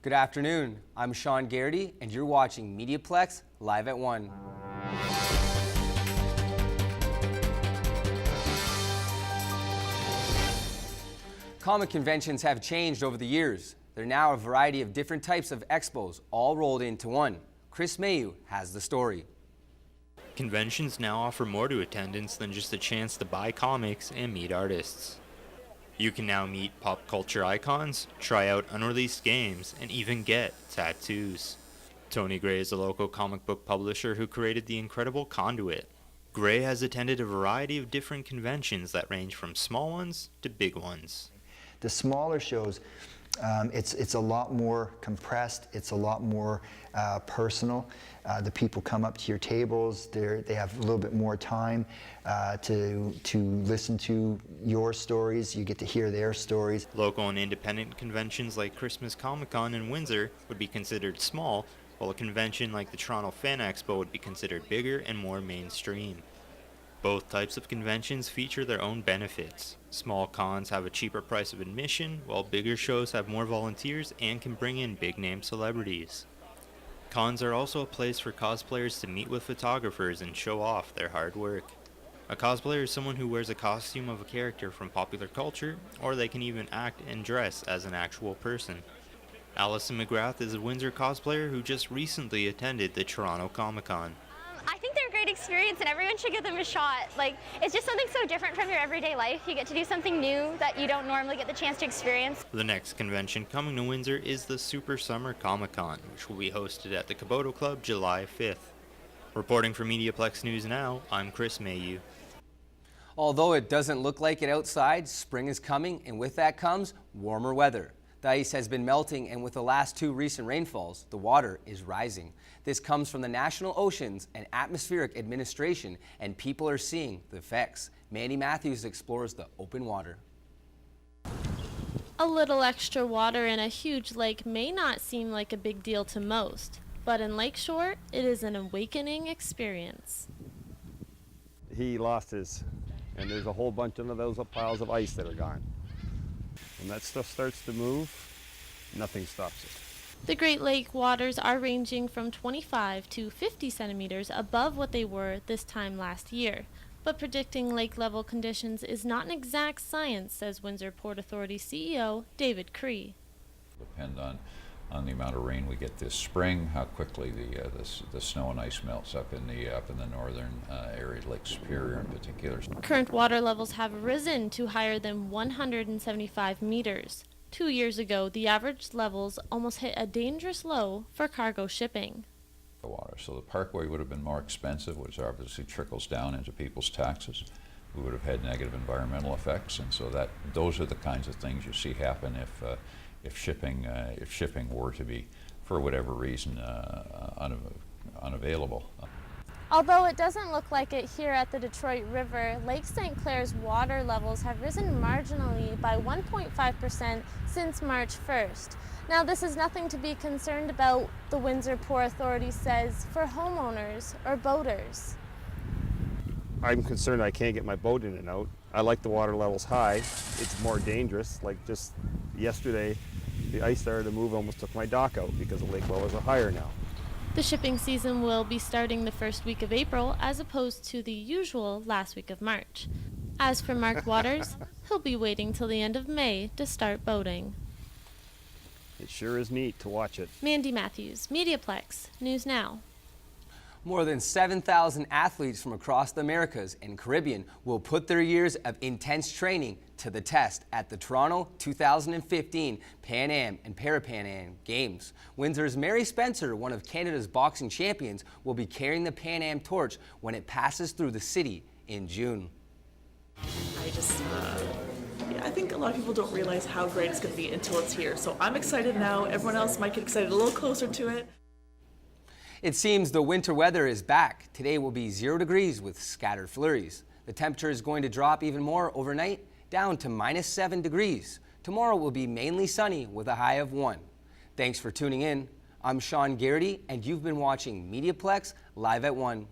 Good afternoon. I'm Shaun Garrity, and you're watching MediaPlex live at 1. Comic conventions have changed over the years. There are now a variety of different types of expos, all rolled into one. Chris Mayu has the story. Conventions now offer more to attendants than just a chance to buy comics and meet artists. You can now meet pop culture icons, try out unreleased games, and even get tattoos. Tony Gray is a local comic book publisher who created the incredible Conduit. Gray has attended a variety of different conventions that range from small ones to big ones. The smaller shows, it's a lot more compressed, it's a lot more personal. The people come up to your tables, they have a little bit more time to listen to your stories, you get to hear their stories. Local and independent conventions like Christmas Comic-Con in Windsor would be considered small, while a convention like the Toronto Fan Expo would be considered bigger and more mainstream. Both types of conventions feature their own benefits. Small cons have a cheaper price of admission, while bigger shows have more volunteers and can bring in big-name celebrities. Cons are also a place for cosplayers to meet with photographers and show off their hard work. A cosplayer is someone who wears a costume of a character from popular culture, or they can even act and dress as an actual person. Allison McGrath is a Windsor cosplayer who just recently attended the Toronto Comic-Con. I think they're a great experience and everyone should give them a shot. It's just something so different from your everyday life. You get to do something new that you don't normally get the chance to experience. The next convention coming to Windsor is the Super Summer Comic-Con, which will be hosted at the Cogeco Club July 5th. Reporting for MediaPlex News Now, I'm Chris Mayu. Although it doesn't look like it outside, spring is coming, and with that comes warmer weather. The ice has been melting, and with the last 2 recent rainfalls, the water is rising. This comes from the National Oceans and Atmospheric Administration, and people are seeing the effects. Mandy Matthews explores the open water. A little extra water in a huge lake may not seem like a big deal to most, but in Lakeshore, it is an awakening experience. He lost his, and there's a whole bunch of those piles of ice that are gone. When that stuff starts to move, nothing stops it. The Great Lake waters are ranging from 25 to 50 centimeters above what they were this time last year. But predicting lake level conditions is not an exact science, says Windsor Port Authority CEO David Cree. Depend on the amount of rain we get this spring, how quickly the snow and ice melts up in the northern area, Lake Superior in particular. Current water levels have risen to higher than 175 meters. 2 years ago, the average levels almost hit a dangerous low for cargo shipping. Water. So the parkway would have been more expensive, which obviously trickles down into people's taxes. We would have had negative environmental effects, and so those are the kinds of things you see happen if shipping were to be, for whatever reason, unavailable. Although it doesn't look like it here at the Detroit River, Lake St. Clair's water levels have risen marginally by 1.5% since March 1st. Now, this is nothing to be concerned about, the Windsor Port Authority says, for homeowners or boaters. I'm concerned I can't get my boat in and out. I like the water levels high. It's more dangerous. Like just yesterday, the ice started to move, almost took my dock out because the lake levels are higher now. The shipping season will be starting the first week of April as opposed to the usual last week of March. As for Mark Waters, he'll be waiting till the end of May to start boating. It sure is neat to watch it. Mandy Matthews, MediaPlex, News Now. More than 7,000 athletes from across the Americas and Caribbean will put their years of intense training to the test at the Toronto 2015 Pan Am and Para-Pan Am Games. Windsor's Mary Spencer, one of Canada's boxing champions, will be carrying the Pan Am torch when it passes through the city in June. I think a lot of people don't realize how great it's going to be until it's here. So I'm excited now. Everyone else might get excited a little closer to it. It seems the winter weather is back. Today will be 0 degrees with scattered flurries. The temperature is going to drop even more overnight, down to -7 degrees. Tomorrow will be mainly sunny with a high of 1. Thanks for tuning in. I'm Shaun Garrity, and you've been watching MediaPlex Live at 1.